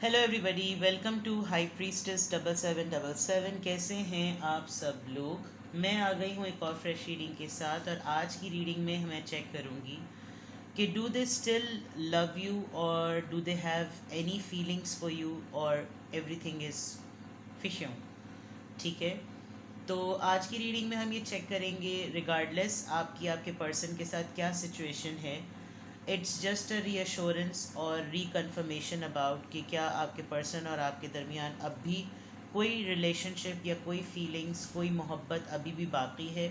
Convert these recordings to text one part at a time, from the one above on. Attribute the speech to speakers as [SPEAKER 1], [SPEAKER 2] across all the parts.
[SPEAKER 1] Hello everybody, welcome to high priestess 7777। कैसे हैं आप सब लोग। मैं आ गई हूँ एक और फ्रेश रीडिंग के साथ, और आज की रीडिंग में मैं चेक करूँगी कि do they still love you, और do they have any feelings for you, और एवरीथिंग इज़ फिशों। ठीक है, तो आज की रीडिंग में हम ये चेक करेंगे रिगार्डलेस आपकी आपके पर्सन के साथ क्या सिचुएशन है। इट्स जस्ट अ रीअश्योरेंस और रिकन्फर्मेशन अबाउट कि क्या आपके पर्सन और आपके दरमियान अब भी कोई रिलेशनशिप या कोई फीलिंग्स, कोई मोहब्बत अभी भी बाकी है,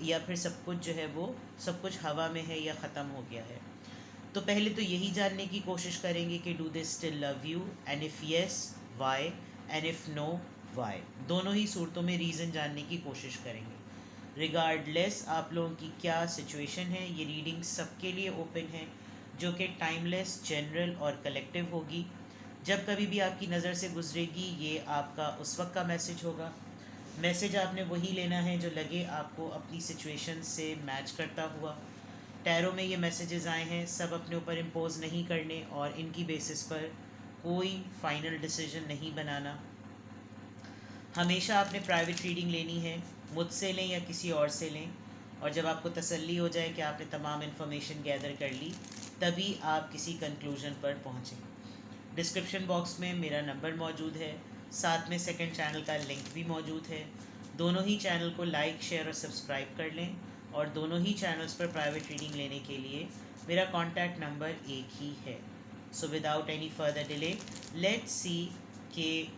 [SPEAKER 1] या फिर सब कुछ जो है वो सब कुछ हवा में है या ख़त्म हो गया है। तो पहले तो यही जानने की कोशिश करेंगे कि do they still love you, and if yes why, and if no why. दोनों ही सूरतों में रीज़न जानने की कोशिश करेंगे। रिगार्डलेस आप लोगों की क्या सिचुएशन है, ये रीडिंग सबके लिए ओपन है, जो कि टाइमलेस, जनरल और कलेक्टिव होगी। जब कभी भी आपकी नज़र से गुजरेगी, ये आपका उस वक्त का मैसेज होगा। मैसेज आपने वही लेना है जो लगे आपको अपनी सिचुएशन से मैच करता हुआ। टैरो में ये मैसेजेस आए हैं, सब अपने ऊपर इम्पोज नहीं करने और इनकी बेसिस पर कोई फाइनल डिसीजन नहीं बनाना। हमेशा आपने प्राइवेट रीडिंग लेनी है, मुझसे लें या किसी और से लें, और जब आपको तसल्ली हो जाए कि आपने तमाम इन्फॉर्मेशन गैदर कर ली, तभी आप किसी कंक्लूजन पर पहुँचें। डिस्क्रिप्शन बॉक्स में मेरा नंबर मौजूद है, साथ में सेकंड चैनल का लिंक भी मौजूद है। दोनों ही चैनल को लाइक, शेयर और सब्सक्राइब कर लें, और दोनों ही चैनल्स पर प्राइवेट रीडिंग लेने के लिए मेरा कॉन्टैक्ट नंबर एक ही है। So without any further delay, let's see कि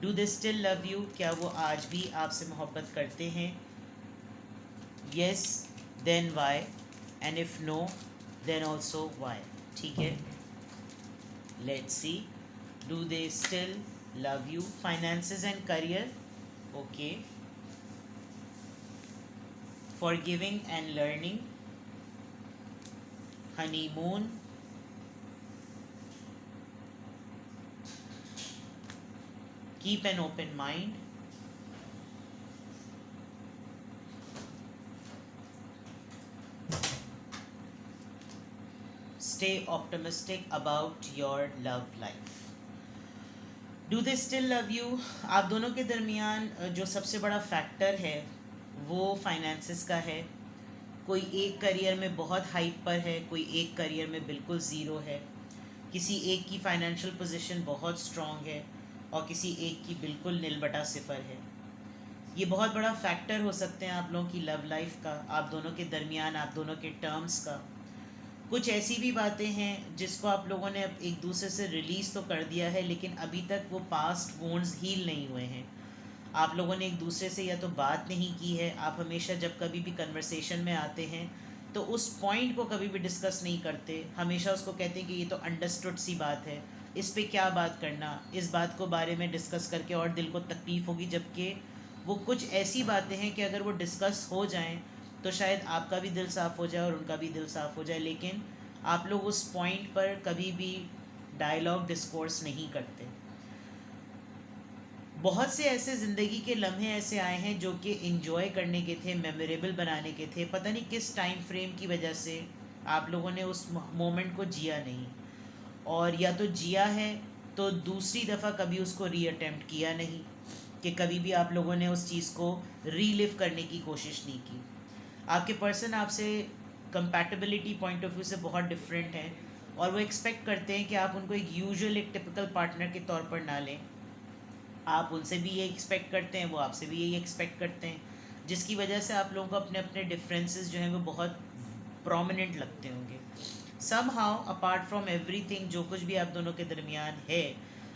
[SPEAKER 1] do they still love you, क्या वो आज भी आपसे मोहब्बत करते हैं। Yes, then why, and if no, then also why. ठीक है, let's see. Do they still love you, finances and career, okay. Forgiving and learning, honeymoon, keep an open mind, stay optimistic about your love life. Do they still love you, आप दोनों के दरमियान जो सबसे बड़ा factor है वो finances का है। कोई एक करियर में बहुत हाइप पर है, कोई एक करियर में बिल्कुल ज़ीरो है। किसी एक की फाइनेंशियल पोजीशन बहुत स्ट्रॉन्ग है, और किसी एक की बिल्कुल नील बटा सिफर है। ये बहुत बड़ा फैक्टर हो सकते हैं आप लोगों की लव लाइफ का, आप दोनों के दरमियान, आप दोनों के टर्म्स का। कुछ ऐसी भी बातें हैं जिसको आप लोगों ने अब एक दूसरे से रिलीज़ तो कर दिया है, लेकिन अभी तक वो पास्ट वोन्स हील नहीं हुए हैं। आप लोगों ने एक दूसरे से या तो बात नहीं की है, आप हमेशा जब कभी भी कन्वर्सेशन में आते हैं तो उस पॉइंट को कभी भी डिस्कस नहीं करते, हमेशा उसको कहते हैं कि ये तो अंडरस्टूड सी बात है, इस पे क्या बात करना, इस बात को बारे में डिस्कस करके और दिल को तकलीफ़ होगी। जबकि वो कुछ ऐसी बातें हैं कि अगर वो डिस्कस हो जाएं तो शायद आपका भी दिल साफ़ हो जाए और उनका भी दिल साफ़ हो जाए, लेकिन आप लोग उस पॉइंट पर कभी भी डायलॉग डिस्कोर्स नहीं करते। बहुत से ऐसे ज़िंदगी के लम्हे ऐसे आए हैं जो कि इंजॉय करने के थे, मेमोरेबल बनाने के थे, पता नहीं किस टाइम फ्रेम की वजह से आप लोगों ने उस मोमेंट को जिया नहीं, और या तो जिया है तो दूसरी दफ़ा कभी उसको री अटेम्प्ट किया नहीं, कि कभी भी आप लोगों ने उस चीज़ को रीलिव करने की कोशिश नहीं की। आपके पर्सन आपसे कंपैटिबिलिटी पॉइंट ऑफ व्यू से बहुत डिफरेंट हैं, और वो एक्सपेक्ट करते हैं कि आप उनको एक यूजुअल, एक टिपिकल पार्टनर के तौर पर ना लें। आप उनसे भी ये एक्सपेक्ट करते हैं, वो आपसे भी यही एक्सपेक्ट करते हैं, जिसकी वजह से आप लोगों को अपने अपने डिफरेंसेस जो हैं वो बहुत प्रोमिनेंट लगते होंगे। Somehow apart from everything, जो कुछ भी आप दोनों के दरमियान है,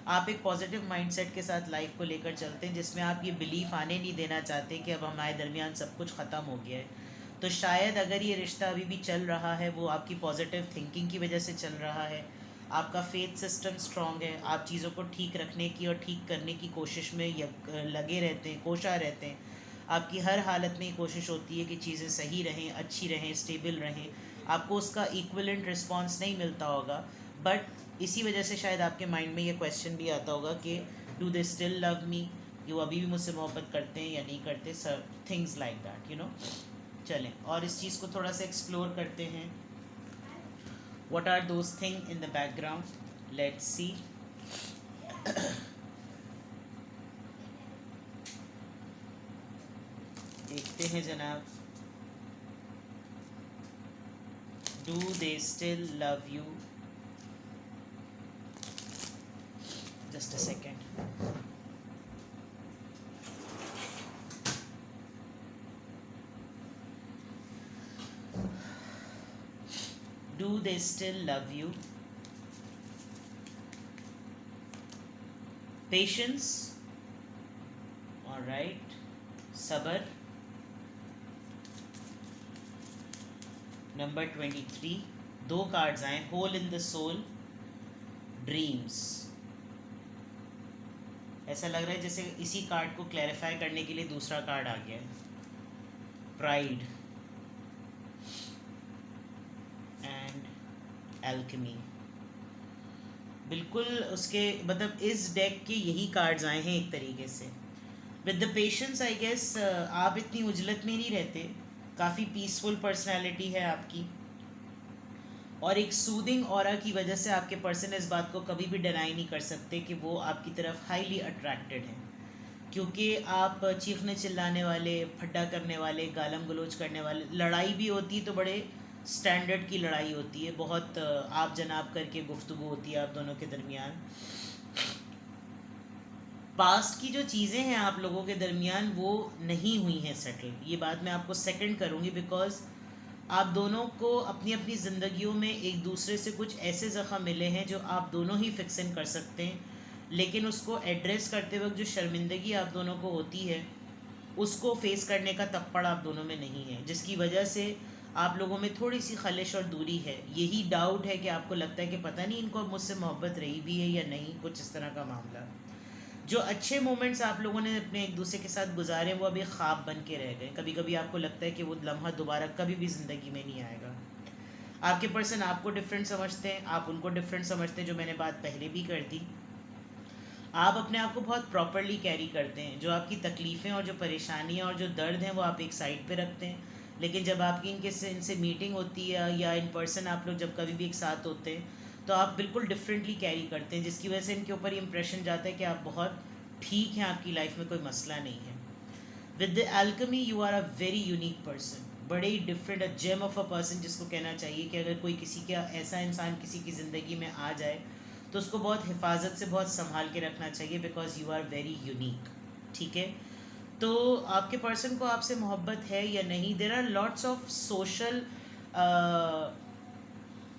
[SPEAKER 1] आप एक पॉजिटिव माइंडसेट के साथ लाइफ को लेकर चलते हैं, जिसमें आप ये बिलीफ आने नहीं देना चाहते कि अब हमारे दरमियान सब कुछ ख़त्म हो गया है। तो शायद अगर ये रिश्ता अभी भी चल रहा है, वो आपकी पॉजिटिव थिंकिंग की वजह से चल रहा है। आपका फेथ सिस्टम स्ट्रॉन्ग है, आप चीज़ों को ठीक रखने की और ठीक करने की कोशिश में लगे रहते हैं, कोशा रहते हैं। आपकी हर हालत में कोशिश होती है कि चीज़ें सही रहें, अच्छी रहें, स्टेबल रहें। आपको उसका इक्विवेलेंट रिस्पांस नहीं मिलता होगा, बट इसी वजह से शायद आपके माइंड में ये क्वेश्चन भी आता होगा कि do they still love me, कि वो अभी भी मुझसे मोहब्बत करते हैं या नहीं करते, sir things like that, you know. चलें और इस चीज़ को थोड़ा सा एक्सप्लोर करते हैं। What are those thing in the background. Let's see. देखते हैं जनाब, do they still love you? Just a second. Do they still love you? Patience, alright, सबर। नंबर 23, दो कार्ड्स आए, hole in the soul, dreams. ऐसा लग रहा है जैसे इसी कार्ड को क्लैरिफाई करने के लिए दूसरा कार्ड आ गया है, प्राइड एंड एल्केमी। बिल्कुल उसके मतलब इस डेक के यही कार्ड्स आए हैं एक तरीके से। With the patience I guess आप इतनी उजलत में नहीं रहते, काफ़ी पीसफुल पर्सनैलिटी है आपकी, और एक सूदिंग ऑरा की वजह से आपके पर्सन इस बात को कभी भी डिनाई नहीं कर सकते कि वो आपकी तरफ हाईली अट्रैक्टेड हैं, क्योंकि आप चीखने चिल्लाने वाले, फड्डा करने वाले, गालम गलोच करने वाले, लड़ाई भी होती तो बड़े स्टैंडर्ड की लड़ाई होती है, बहुत आप जनाब करके गुफ्तगू होती है आप दोनों के दरमियान। पास्ट की जो चीज़ें हैं आप लोगों के दरमियान वो नहीं हुई हैं सेटल, ये बात मैं आपको सेकंड करूँगी, बिकॉज आप दोनों को अपनी अपनी ज़िंदगियों में एक दूसरे से कुछ ऐसे ज़ख़म मिले हैं जो आप दोनों ही फिक्स इन कर सकते हैं, लेकिन उसको एड्रेस करते वक्त जो शर्मिंदगी आप दोनों को होती है उसको फेस करने का तप्पड़ आप दोनों में नहीं है, जिसकी वजह से आप लोगों में थोड़ी सी खलिश और दूरी है। यही डाउट है कि आपको लगता है कि पता नहीं इनको मुझसे मोहब्बत रही भी है या नहीं, कुछ इस तरह का मामला। जो अच्छे मोमेंट्स आप लोगों ने अपने एक दूसरे के साथ गुजारे वो अभी ख्वाब बन के रह गए। कभी कभी आपको लगता है कि वो लम्हा दोबारा कभी भी ज़िंदगी में नहीं आएगा। आपके पर्सन आपको डिफरेंट समझते हैं, आप उनको डिफरेंट समझते हैं, जो मैंने बात पहले भी कर दी। आप अपने आप को बहुत प्रॉपरली कैरी करते हैं, जो आपकी तकलीफ़ें और जो परेशानियाँ और जो दर्द हैं वो आप एक साइड पे रखते हैं, लेकिन जब आपकी इनसे मीटिंग होती है या इन पर्सन आप लोग जब कभी भी एक साथ होते हैं तो आप बिल्कुल डिफरेंटली कैरी करते हैं, जिसकी वजह से इनके ऊपर इंप्रेशन जाता है कि आप बहुत ठीक हैं, आपकी लाइफ में कोई मसला नहीं है। With the alchemy you are a very unique person, बड़े ही different, a gem of a person, जिसको कहना चाहिए कि अगर कोई किसी का ऐसा इंसान किसी की ज़िंदगी में आ जाए तो उसको बहुत हिफाजत से बहुत संभाल के रखना चाहिए, because you are very unique. ठीक है, तो आपके पर्सन को आपसे मोहब्बत है या नहीं, there are lots of social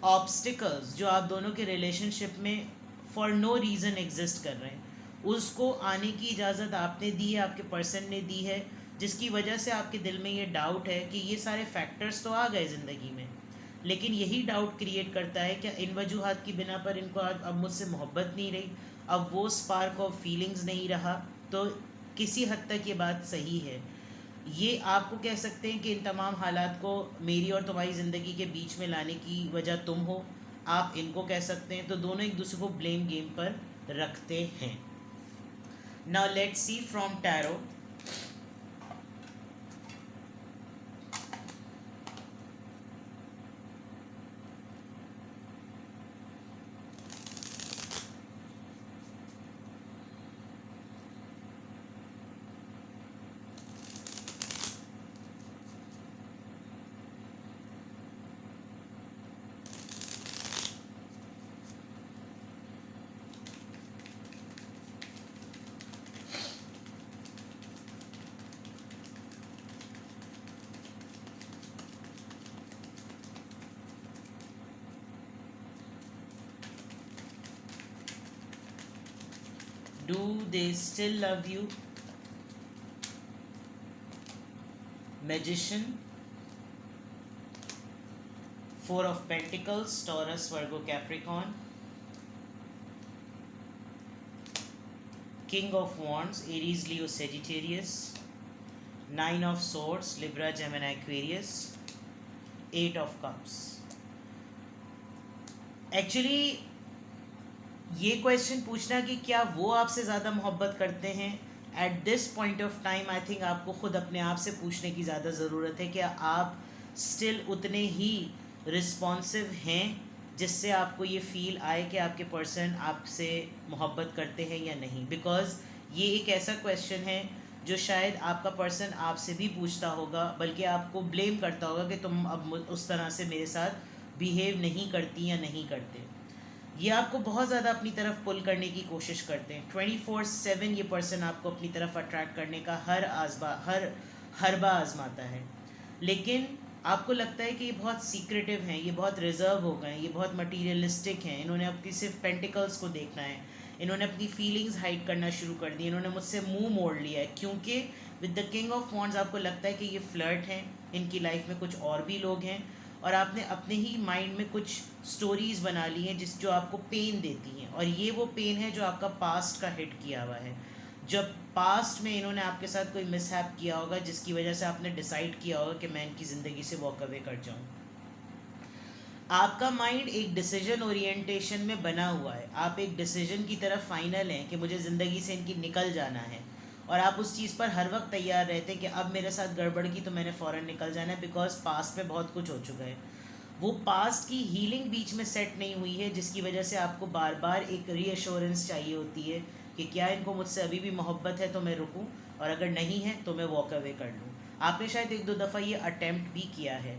[SPEAKER 1] obstacles जो आप दोनों के रिलेशनशिप में फॉर नो रीज़न एग्जिस्ट कर रहे हैं, उसको आने की इजाज़त आपने दी है, आपके पर्सन ने दी है, जिसकी वजह से आपके दिल में ये डाउट है कि ये सारे फैक्टर्स तो आ गए ज़िंदगी में, लेकिन यही डाउट क्रिएट करता है कि इन वजूहात की बिना पर इनको अब मुझसे मोहब्बत नहीं रही, अब वो स्पार्क ऑफ फीलिंग्स नहीं रहा। तो किसी हद तक ये बात सही है। ये आपको कह सकते हैं कि इन तमाम हालात को मेरी और तुम्हारी ज़िंदगी के बीच में लाने की वजह तुम हो, आप इनको कह सकते हैं, तो दोनों एक दूसरे को ब्लेम गेम पर रखते हैं। Now let's see from tarot. Do they still love you? Magician, Four of Pentacles, Taurus, Virgo, Capricorn, King of Wands, Aries, Leo, Sagittarius, Nine of Swords, Libra, Gemini, Aquarius, Eight of Cups. Actually ये question पूछना कि क्या वो आपसे ज़्यादा मोहब्बत करते हैं, at this point of time I think आपको खुद अपने आप से पूछने की ज़्यादा ज़रूरत है कि आप स्टिल उतने ही रिस्पॉन्सिव हैं जिससे आपको ये फील आए कि आपके पर्सन आपसे मोहब्बत करते हैं या नहीं। बिकॉज ये एक ऐसा क्वेश्चन है जो शायद आपका पर्सन आपसे भी पूछता होगा, बल्कि आपको ब्लेम करता होगा कि तुम अब उस तरह से मेरे साथ बिहेव नहीं करती या नहीं करते। ये आपको बहुत ज़्यादा अपनी तरफ पुल करने की कोशिश करते हैं। 24/7 ये पर्सन आपको अपनी तरफ अट्रैक्ट करने का हर आजमाता है। लेकिन आपको लगता है कि ये बहुत सीक्रेटिव हैं, ये बहुत रिजर्व हो गए हैं, ये बहुत मटीरियलिस्टिक हैं, इन्होंने अपनी सिर्फ पेंटिकल्स को देखना है, इन्होंने अपनी फीलिंग्स हाइड करना शुरू कर दी, इन्होंने मुझसे मुंह मोड़ लिया है। क्योंकि with the king of wands आपको लगता है कि ये फ्लर्ट हैं, इनकी लाइफ में कुछ और भी लोग हैं, और आपने अपने ही माइंड में कुछ स्टोरीज़ बना ली हैं जो आपको पेन देती हैं। और ये वो पेन है जो आपका पास्ट का हिट किया हुआ है। जब पास्ट में इन्होंने आपके साथ कोई मिसहैप किया होगा जिसकी वजह से आपने डिसाइड किया होगा कि मैं इनकी ज़िंदगी से वॉक अवे कर जाऊँ। आपका माइंड एक डिसीजन ओरिएंटेशन में बना हुआ है, आप एक डिसीजन की तरफ फाइनल हैं कि मुझे ज़िंदगी से इनकी निकल जाना है, और आप उस चीज़ पर हर वक्त तैयार रहते हैं कि अब मेरे साथ गड़बड़ की तो मैंने फ़ौरन निकल जाना है, बिकॉज पास्ट में बहुत कुछ हो चुका है। वो पास्ट की हीलिंग बीच में सेट नहीं हुई है, जिसकी वजह से आपको बार बार एक रीअश्योरेंस चाहिए होती है कि क्या इनको मुझसे अभी भी मोहब्बत है तो मैं रुकूं, और अगर नहीं है तो मैं वॉक अवे कर लूँ। आपने शायद 1-2 दफ़ा ये अटैम्प्ट भी किया है।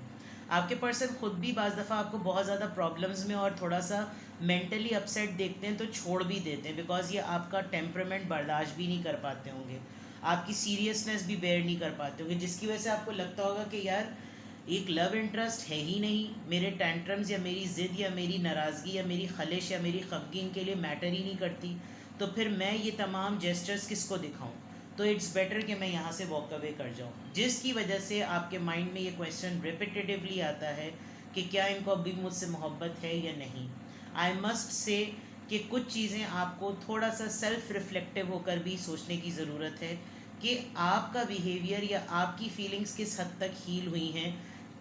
[SPEAKER 1] आपके पर्सन खुद भी बाज़ दफ़ा आपको बहुत ज़्यादा प्रॉब्लम्स में और थोड़ा सा मेंटली अपसेट देखते हैं तो छोड़ भी देते हैं, बिकॉज ये आपका टेम्परामेंट बर्दाश्त भी नहीं कर पाते होंगे, आपकी सीरियसनेस भी बेयर नहीं कर पाते होंगे, जिसकी वजह से आपको लगता होगा कि यार एक लव इंटरेस्ट है ही नहीं, मेरे टेंट्रम्स या मेरी ज़िद या मेरी नाराज़गी या मेरी खलिश या मेरी खफगीन के लिए मैटर ही नहीं करती, तो फिर मैं ये तमाम जेस्चर्स किसको दिखाऊं, तो इट्स बेटर कि मैं यहाँ से वॉक अवे कर जाऊँ। जिसकी वजह से आपके माइंड में ये क्वेश्चन रिपीटेटिवली आता है कि क्या इनको अभी मुझसे मोहब्बत है या नहीं। आई मस्ट से कि कुछ चीज़ें आपको थोड़ा सा सेल्फ रिफ्लेक्टिव होकर भी सोचने की ज़रूरत है कि आपका बिहेवियर या आपकी फीलिंग्स किस हद तक हील हुई हैं,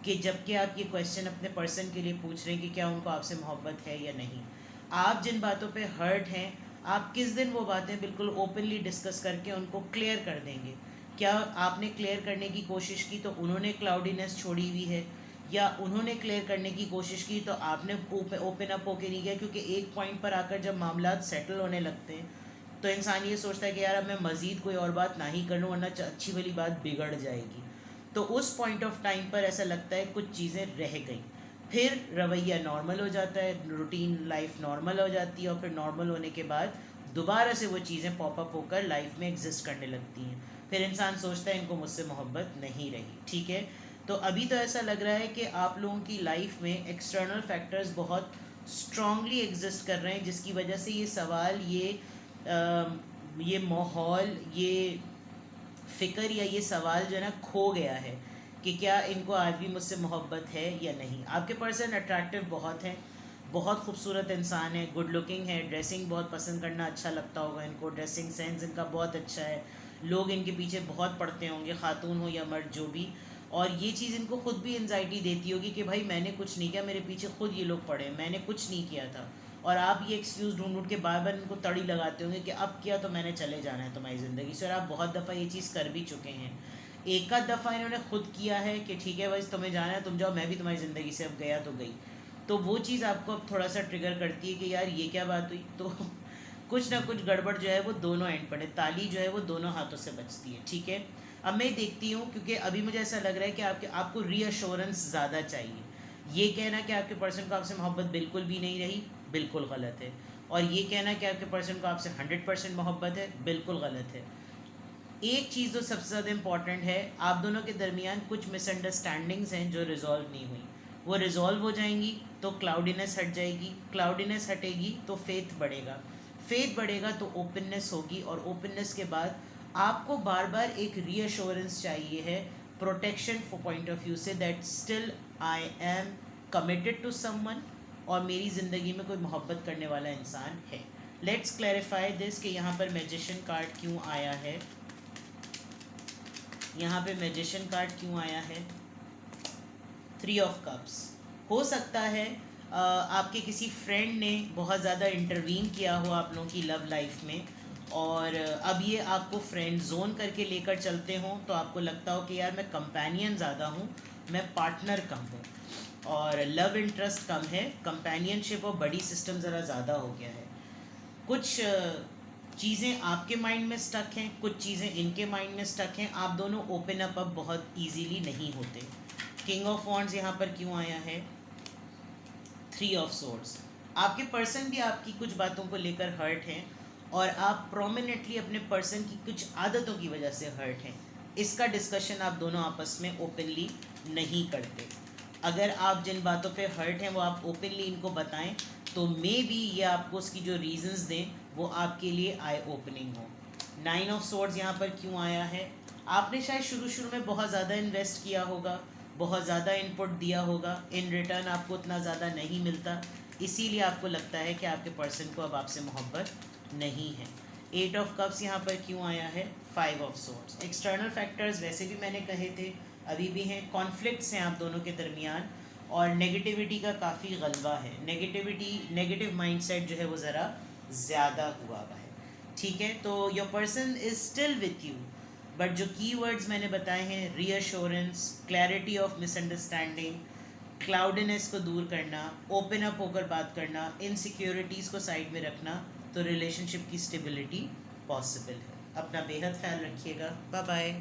[SPEAKER 1] कि जबकि आप ये क्वेश्चन अपने पर्सन के लिए पूछ रहे हैं कि क्या उनको आपसे मोहब्बत है या नहीं। आप जिन बातों पे हर्ट हैं, आप किस दिन वो बातें बिल्कुल ओपनली डिस्कस करके उनको क्लियर कर देंगे। क्या आपने क्लियर करने की कोशिश की तो उन्होंने क्लाउडीनेस छोड़ी हुई है, या उन्होंने क्लियर करने की कोशिश की तो आपने ओपन अप होके नहीं गया। क्योंकि एक पॉइंट पर आकर जब मामला सेटल होने लगते हैं तो इंसान ये सोचता है कि यार अब मैं मज़ीद कोई और बात ना ही कर लूँ, वरना अच्छी वाली बात बिगड़ जाएगी। तो उस पॉइंट ऑफ टाइम पर ऐसा लगता है कुछ चीज़ें रह गई, फिर रवैया नॉर्मल हो जाता है, रूटीन लाइफ नॉर्मल हो जाती है, और फिर नॉर्मल होने के बाद दोबारा से वो चीज़ें पॉपअप होकर लाइफ में एग्जिस्ट करने लगती हैं। फिर इंसान सोचता है इनको मुझसे मोहब्बत नहीं रही। ठीक है, तो अभी तो ऐसा लग रहा है कि आप लोगों की लाइफ में एक्सटर्नल फैक्टर्स बहुत स्ट्रांगली एग्जिस्ट कर रहे हैं, जिसकी वजह से ये सवाल, ये माहौल, ये फ़िक्र या ये सवाल जो है ना खो गया है कि क्या इनको आज भी मुझसे मोहब्बत है या नहीं। आपके पर्सन अट्रैक्टिव बहुत हैं, बहुत खूबसूरत इंसान है, गुड लुकिंग है, ड्रेसिंग बहुत पसंद करना अच्छा लगता होगा इनको, ड्रेसिंग सेंस इनका बहुत अच्छा है, लोग इनके पीछे बहुत पड़ते होंगे, खातून हो या मर्द जो भी, और ये चीज़ इनको खुद भी एंजाइटी देती होगी कि भाई मैंने कुछ नहीं किया, मेरे पीछे खुद ये लोग पड़े, मैंने कुछ नहीं किया था। और आप ये एक्सक्यूज़ ढूंढ ढूंढ के बार बार इनको तड़ी लगाते होंगे कि अब किया तो मैंने चले जाना है तुम्हारी ज़िंदगी से, और आप बहुत दफ़ा ये चीज़ कर भी चुके हैं। एक आध दफ़ा इन्होंने खुद किया है कि ठीक है भाई तुम्हें जाना है तुम जाओ, मैं भी तुम्हारी ज़िंदगी से अब गया तो गई। तो वो चीज़ आपको अब थोड़ा सा ट्रिगर करती है कि यार ये क्या बात हुई। तो कुछ ना कुछ गड़बड़ जो है वो दोनों एंड पर है, ताली जो है वो दोनों हाथों से बचती है। ठीक है, अब मैं देखती हूँ, क्योंकि अभी मुझे ऐसा लग रहा है कि आपको रीअश्योरेंस ज़्यादा चाहिए। ये कहना कि आपके पर्सन को आपसे मोहब्बत बिल्कुल भी नहीं रही, बिल्कुल गलत है। और ये कहना कि आपके पर्सन को आपसे 100% मोहब्बत है, बिल्कुल गलत है। एक चीज़ जो सबसे ज़्यादा इम्पॉर्टेंट है, आप दोनों के दरमियान कुछ मिसअंडरस्टैंडिंग्स हैं जो रिजॉल्व नहीं हुई, वो रिजॉल्व हो जाएंगी तो क्लाउडीनेस हट जाएगी, क्लाउडीनेस हटेगी तो फेथ बढ़ेगा, फेथ बढ़ेगा तो ओपननेस होगी, और ओपननेस के बाद आपको बार बार एक रीअश्योरेंस चाहिए है, protection for point of view से, that still I am committed to someone, और मेरी ज़िंदगी में कोई मोहब्बत करने वाला इंसान है। लेट्स क्लैरिफाई दिस कि यहाँ पर मैजिशियन कार्ड क्यों आया है, यहाँ पे मैजिशियन कार्ड क्यों आया है, 3 ऑफ कप्स। हो सकता है आपके किसी फ्रेंड ने बहुत ज़्यादा इंटरवीन किया हो आप लोगों की लव लाइफ में, और अब ये आपको फ्रेंड जोन करके लेकर चलते हों, तो आपको लगता हो कि यार मैं कंपेनियन ज़्यादा हूँ, मैं पार्टनर कम हूँ। और लव इंटरेस्ट कम है, कंपेनियनशिप और बड़ी सिस्टम ज़रा ज़्यादा हो गया है। कुछ चीज़ें आपके माइंड में स्टक हैं, कुछ चीज़ें इनके माइंड में स्टक हैं, आप दोनों ओपन अप बहुत इजीली नहीं होते। किंग ऑफ वॉन्ड्स यहाँ पर क्यों आया है? 3 ऑफ सोर्ड्स। आपके पर्सन भी आपकी कुछ बातों को लेकर हर्ट हैं और आप प्रोमिनेंटली अपने पर्सन की कुछ आदतों की वजह से हर्ट हैं। इसका डिस्कशन आप दोनों आपस में ओपनली नहीं करते। अगर आप जिन बातों पे हर्ट हैं वो आप ओपनली इनको बताएं तो मे बी ये आपको उसकी जो रीजंस दें वो आपके लिए आई ओपनिंग हो। 9 ऑफ सोर्ड्स यहाँ पर क्यों आया है? आपने शायद शुरू में बहुत ज़्यादा इन्वेस्ट किया होगा, बहुत ज़्यादा इनपुट दिया होगा, इन रिटर्न आपको उतना ज़्यादा नहीं मिलता, इसीलिए आपको लगता है कि आपके पर्सन को अब आपसे मोहब्बत नहीं है। 8 ऑफ कप्स यहाँ पर क्यों आया है? 5 ऑफ सोर्ड्स। एक्सटर्नल फैक्टर्स वैसे भी मैंने कहे थे, अभी भी हैं, कॉन्फ्लिक्ट्स हैं आप दोनों के दरमियान और नेगेटिविटी का काफ़ी गलबा है। नेगेटिव माइंडसेट जो है वो ज़रा ज़्यादा हुआ है। ठीक है, तो your person is still with you, but जो कीवर्ड्स मैंने बताए हैं, reassurance, clarity of misunderstanding, cloudiness को दूर करना, ओपन अप होकर बात करना, इनसिक्योरिटीज़ को साइड में रखना, तो रिलेशनशिप की स्टेबिलिटी पॉसिबल है। अपना बेहद ख्याल रखिएगा। Bye bye.